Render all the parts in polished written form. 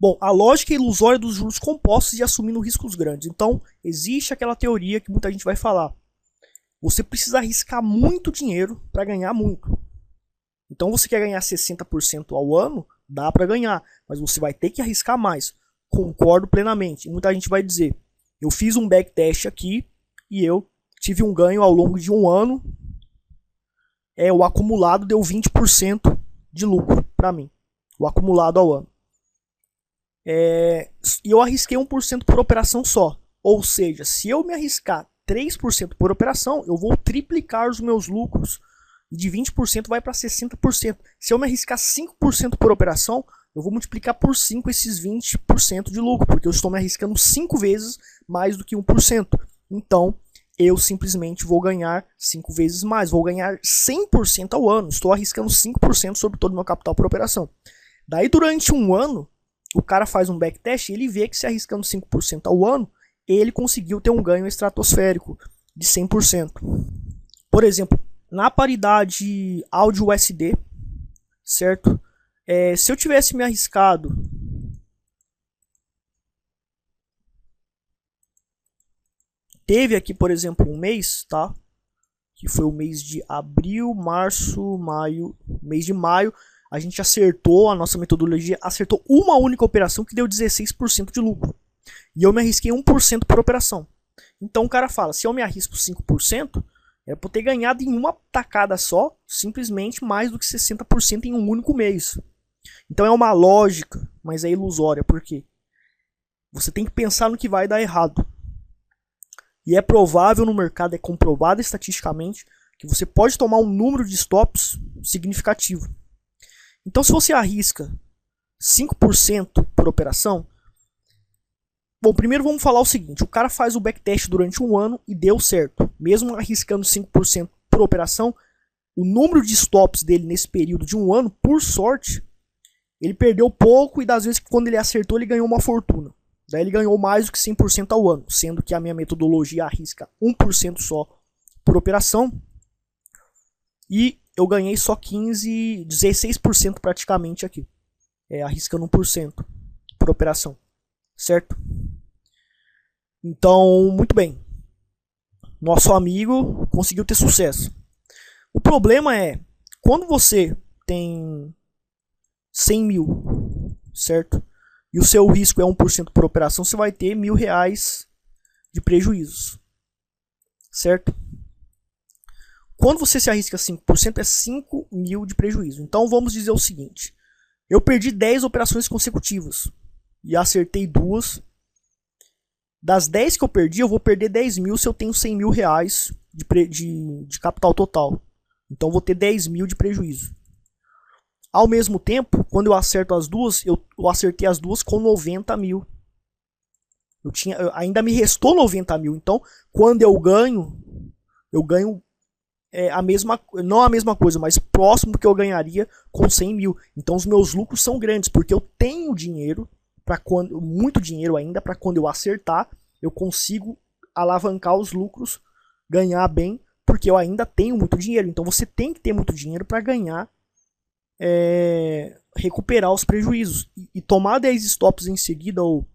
Bom, a lógica ilusória dos juros compostos e assumindo riscos grandes. Então, existe aquela teoria que muita gente vai falar. Você precisa arriscar muito dinheiro para ganhar muito. Então, você quer ganhar 60% ao ano? Dá para ganhar, mas você vai ter que arriscar mais. Concordo plenamente. Muita gente vai dizer, eu fiz um backtest aqui e eu tive um ganho ao longo de um ano. O acumulado deu 20% de lucro para mim. O acumulado ao ano. E eu arrisquei 1% por operação só. Ou seja, se eu me arriscar 3% por operação, eu vou triplicar os meus lucros. E de 20% vai para 60%. Se eu me arriscar 5% por operação, eu vou multiplicar por 5 esses 20% de lucro. Porque eu estou me arriscando 5 vezes mais do que 1%. Então, eu simplesmente vou ganhar 5 vezes mais. Vou ganhar 100% ao ano. Estou arriscando 5% sobre todo o meu capital por operação. Daí, durante um ano, o cara faz um backtest e ele vê que se arriscando 5% ao ano, ele conseguiu ter um ganho estratosférico de 100%. Por exemplo, na paridade áudio USD, certo? Se eu tivesse me arriscado teve aqui, por exemplo, um mês, tá? Que foi o mês de abril, março, maio, mês de maio, a gente acertou, a nossa metodologia acertou uma única operação que deu 16% de lucro. E eu me arrisquei 1% por operação. Então o cara fala, se eu me arrisco 5%, é por ter ganhado em uma tacada só, simplesmente mais do que 60% em um único mês. Então é uma lógica, mas é ilusória, porque você tem que pensar no que vai dar errado. E é provável no mercado, é comprovado estatisticamente, que você pode tomar um número de stops significativo. Então se você arrisca 5% por operação, bom, primeiro vamos falar o seguinte, o cara faz o backtest durante um ano e deu certo. Mesmo arriscando 5% por operação, o número de stops dele nesse período de um ano, por sorte, ele perdeu pouco e das vezes que quando ele acertou ele ganhou uma fortuna. Daí ele ganhou mais do que 100% ao ano, sendo que a minha metodologia arrisca 1% só por operação. E eu ganhei só 16% praticamente aqui, arriscando 1% por operação, certo? Então, muito bem, nosso amigo conseguiu ter sucesso. O problema é, quando você tem 100 mil, certo? E o seu risco é 1% por operação, você vai ter R$1.000 de prejuízos, certo? Quando você se arrisca 5%, é 5 mil de prejuízo. Então vamos dizer o seguinte, eu perdi 10 operações consecutivas e acertei 2. Das 10 que eu perdi, eu vou perder 10 mil se eu tenho 100 mil reais de capital total. Então vou ter 10 mil de prejuízo. Ao mesmo tempo, quando eu acerto as duas, eu acertei as duas com 90 mil. Ainda me restou 90 mil. Então, quando eu ganho a mesma, não a mesma coisa, mas próximo do que eu ganharia com 100 mil. Então, os meus lucros são grandes, porque eu tenho dinheiro, muito dinheiro ainda, para quando eu acertar, eu consigo alavancar os lucros, ganhar bem, porque eu ainda tenho muito dinheiro. Então, você tem que ter muito dinheiro para ganhar, recuperar os prejuízos. E tomar 10 stops em seguida, ou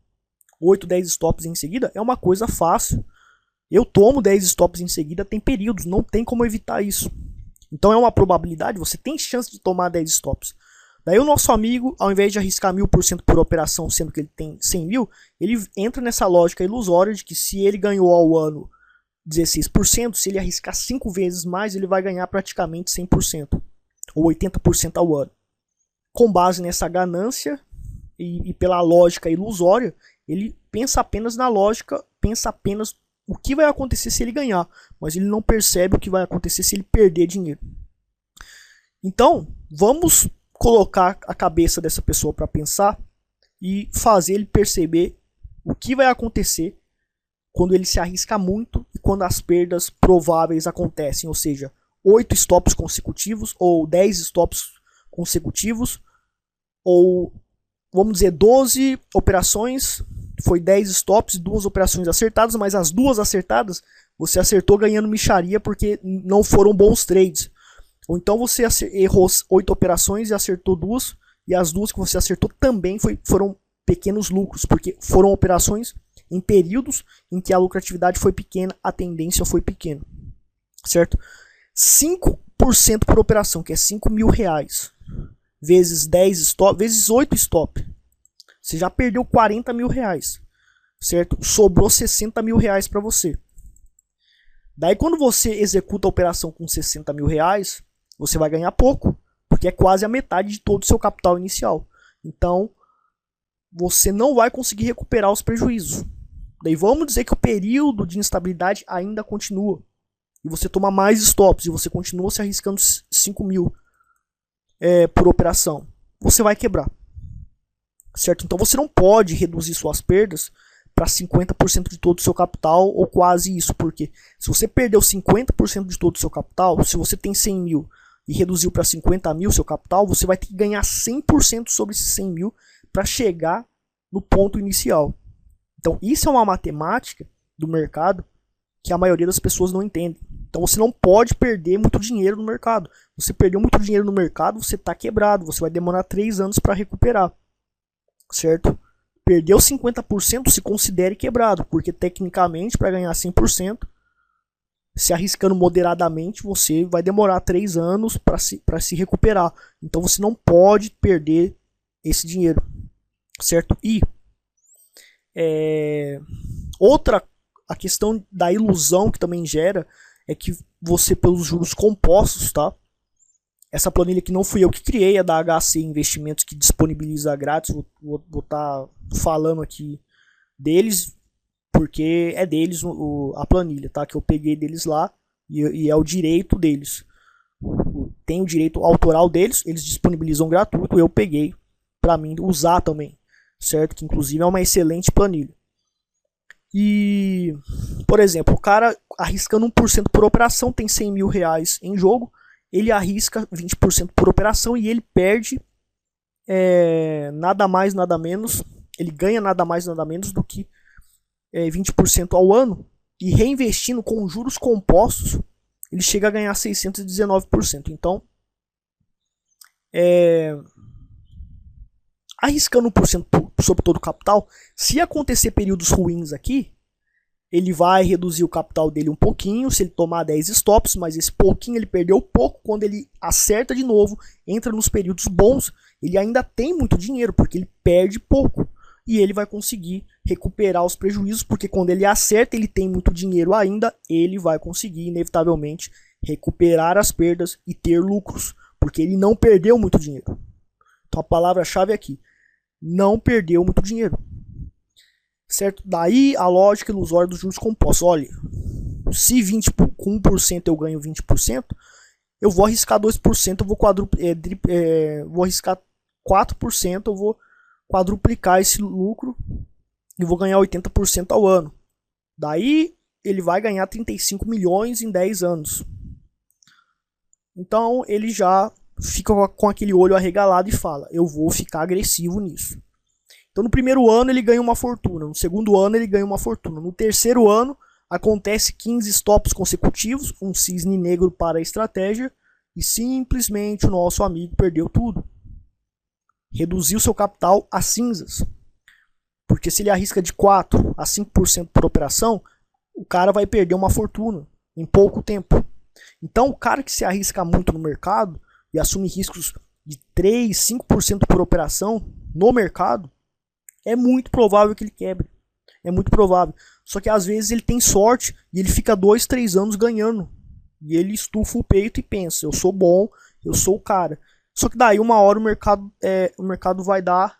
8, 10 stops em seguida, é uma coisa fácil. Eu tomo 10 stops em seguida, tem períodos, não tem como evitar isso. Então é uma probabilidade, você tem chance de tomar 10 stops. Daí o nosso amigo, ao invés de arriscar 1000% por operação, sendo que ele tem 100 mil, ele entra nessa lógica ilusória de que se ele ganhou ao ano 16%, se ele arriscar 5 vezes mais, ele vai ganhar praticamente 100%, ou 80% ao ano. Com base nessa ganância e pela lógica ilusória, ele pensa apenas na lógica, pensa apenas o que vai acontecer se ele ganhar, mas ele não percebe o que vai acontecer se ele perder dinheiro. Então, vamos colocar a cabeça dessa pessoa para pensar e fazer ele perceber o que vai acontecer quando ele se arrisca muito e quando as perdas prováveis acontecem, ou seja, 8 stops consecutivos ou 10 stops consecutivos, ou vamos dizer 12 operações, foi 10 stops e 2 operações acertadas, mas as 2 acertadas você acertou ganhando mixaria porque não foram bons trades. Ou então você errou 8 operações e acertou 2, e as 2 que você acertou também foram pequenos lucros, porque foram operações em períodos em que a lucratividade foi pequena, a tendência foi pequena, certo? 5% por operação, que é R$5.000, vezes 10 stop, vezes 8 stop, você já perdeu R$40.000, certo? Sobrou R$60.000 para você. Daí quando você executa a operação com R$60.000, você vai ganhar pouco, porque é quase a metade de todo o seu capital inicial. Então, você não vai conseguir recuperar os prejuízos. Daí vamos dizer que o período de instabilidade ainda continua. E você toma mais stops e você continua se arriscando 5.000 por operação. Você vai quebrar. Certo? Então você não pode reduzir suas perdas para 50% de todo o seu capital ou quase isso. Porque se você perdeu 50% de todo o seu capital, se você tem 100.000 e reduziu para 50.000 seu capital, você vai ter que ganhar 100% sobre esses 100.000 para chegar no ponto inicial. Então isso é uma matemática do mercado que a maioria das pessoas não entende. Então você não pode perder muito dinheiro no mercado. Você perdeu muito dinheiro no mercado, você está quebrado. Você vai demorar 3 anos para recuperar. Certo? Perdeu 50%, se considere quebrado. Porque tecnicamente, para ganhar 100%, se arriscando moderadamente, você vai demorar 3 anos para se recuperar. Então você não pode perder esse dinheiro. Certo? E a questão da ilusão que também gera é que você, pelos juros compostos, tá? Essa planilha que não fui eu que criei, é da HC Investimentos, que disponibiliza grátis. Vou estar falando aqui deles, porque é deles a planilha, tá? Que eu peguei deles lá e é o direito deles. Tem o direito autoral deles, eles disponibilizam gratuito, eu peguei para mim usar também, certo? Que inclusive é uma excelente planilha. E, por exemplo, o cara arriscando 1% por operação, tem R$100.000 em jogo, ele arrisca 20% por operação e ele perde nada mais, nada menos, ele ganha nada mais, nada menos do que 20% ao ano, e reinvestindo com juros compostos, ele chega a ganhar 619%. Então, arriscando 1% sobre todo o capital, se acontecer períodos ruins aqui, ele vai reduzir o capital dele um pouquinho, se ele tomar 10 stops, mas esse pouquinho ele perdeu pouco. Quando ele acerta de novo, entra nos períodos bons, ele ainda tem muito dinheiro, porque ele perde pouco. E ele vai conseguir recuperar os prejuízos, porque quando ele acerta, ele tem muito dinheiro ainda, ele vai conseguir, inevitavelmente, recuperar as perdas e ter lucros, porque ele não perdeu muito dinheiro. Então a palavra-chave é aqui, não perdeu muito dinheiro. Certo? Daí a lógica ilusória dos juros compostos. Olha, se 20, com 1% eu ganho 20%, eu vou arriscar 2%, eu vou vou arriscar 4%, eu vou quadruplicar esse lucro e vou ganhar 80% ao ano. Daí ele vai ganhar 35 milhões em 10 anos. Então ele já fica com aquele olho arregalado e fala, eu vou ficar agressivo nisso. Então no primeiro ano ele ganha uma fortuna, no segundo ano ele ganha uma fortuna, no terceiro ano acontece 15 stops consecutivos, um cisne negro para a estratégia, e simplesmente o nosso amigo perdeu tudo. Reduziu seu capital a cinzas. Porque se ele arrisca de 4 a 5% por operação, o cara vai perder uma fortuna em pouco tempo. Então o cara que se arrisca muito no mercado e assume riscos de 3, 5% por operação no mercado, é muito provável que ele quebre. É muito provável. Só que às vezes ele tem sorte e ele fica 2, 3 anos ganhando. E ele estufa o peito e pensa, eu sou bom, eu sou o cara. Só que daí uma hora o mercado vai dar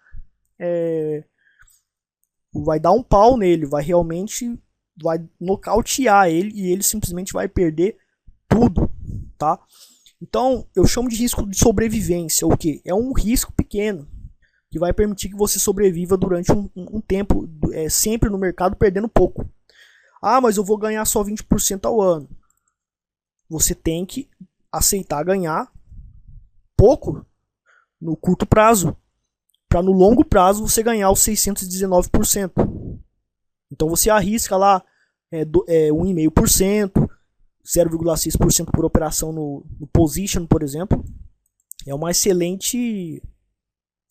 um pau nele, vai nocautear ele e ele simplesmente vai perder tudo, tá? Então eu chamo de risco de sobrevivência. O que? É um risco pequeno que vai permitir que você sobreviva durante um tempo, sempre no mercado perdendo pouco. Ah, mas eu vou ganhar só 20% ao ano. Você tem que aceitar ganhar pouco no curto prazo, para no longo prazo você ganhar os 619%. Então você arrisca lá 1,5%, 0,6% por operação no position, por exemplo. É uma excelente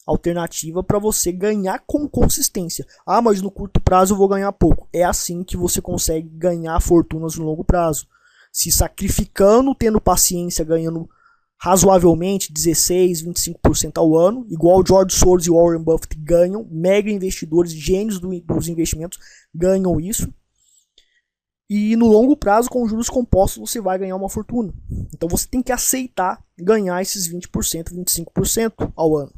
alternativa para você ganhar com consistência. Ah, mas no curto prazo eu vou ganhar pouco. É assim que você consegue ganhar fortunas no longo prazo. Se sacrificando, tendo paciência, ganhando razoavelmente 16, 25% ao ano, igual o George Soros e o Warren Buffett ganham, mega investidores, gênios dos investimentos ganham isso. E no longo prazo, com juros compostos, você vai ganhar uma fortuna. Então você tem que aceitar ganhar esses 20%, 25% ao ano.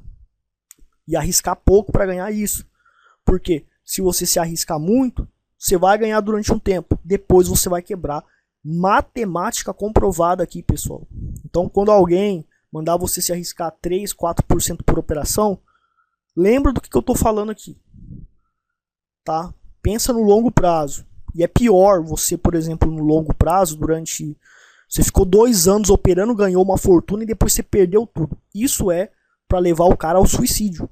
E arriscar pouco para ganhar isso. Porque se você se arriscar muito, você vai ganhar durante um tempo. Depois você vai quebrar. Matemática comprovada aqui, pessoal. Então, quando alguém mandar você se arriscar 3, 4% por operação, lembra do que eu estou falando aqui. Tá? Pensa no longo prazo. E é pior você, por exemplo, no longo prazo, você ficou 2 anos operando, ganhou uma fortuna e depois você perdeu tudo. Isso é para levar o cara ao suicídio.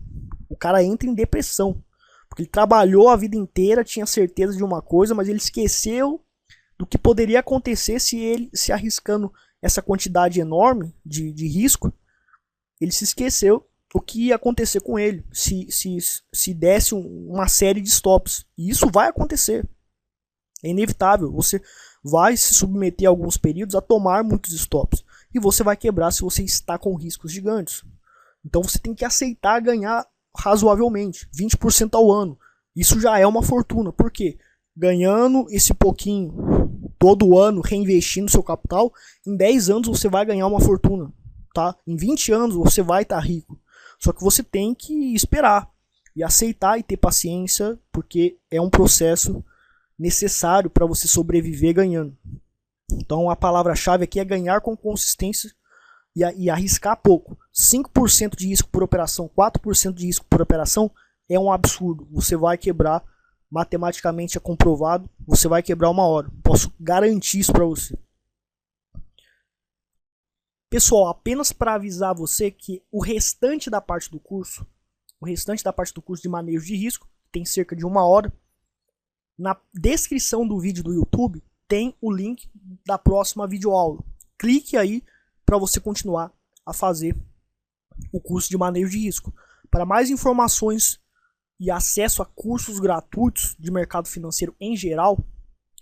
O cara entra em depressão. Porque ele trabalhou a vida inteira, tinha certeza de uma coisa, mas ele esqueceu do que poderia acontecer se ele se arriscando essa quantidade enorme de risco. Ele se esqueceu o que ia acontecer com ele se desse uma série de stops. E isso vai acontecer. É inevitável. Você vai se submeter a alguns períodos a tomar muitos stops. E você vai quebrar se você está com riscos gigantes. Então você tem que aceitar ganhar razoavelmente, 20% ao ano. Isso já é uma fortuna. Por quê? Ganhando esse pouquinho todo ano, reinvestindo seu capital, em 10 anos você vai ganhar uma fortuna. Tá? Em 20 anos você vai estar rico. Só que você tem que esperar e aceitar e ter paciência, porque é um processo necessário para você sobreviver ganhando. Então a palavra-chave aqui é ganhar com consistência e arriscar pouco. 5% de risco por operação, 4% de risco por operação é um absurdo. Você vai quebrar, matematicamente é comprovado, você vai quebrar uma hora. Posso garantir isso para você. Pessoal, apenas para avisar você que o restante da parte do curso de manejo de risco, tem cerca de 1 hora, na descrição do vídeo do YouTube tem o link da próxima videoaula. Clique aí para você continuar a fazer o curso de manejo de risco. Para mais informações e acesso a cursos gratuitos de mercado financeiro em geral,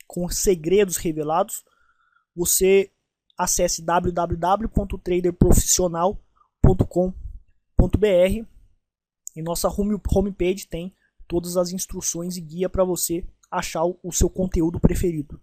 com segredos revelados, você acesse www.traderprofissional.com.br. Em nossa homepage tem todas as instruções e guia para você achar o seu conteúdo preferido.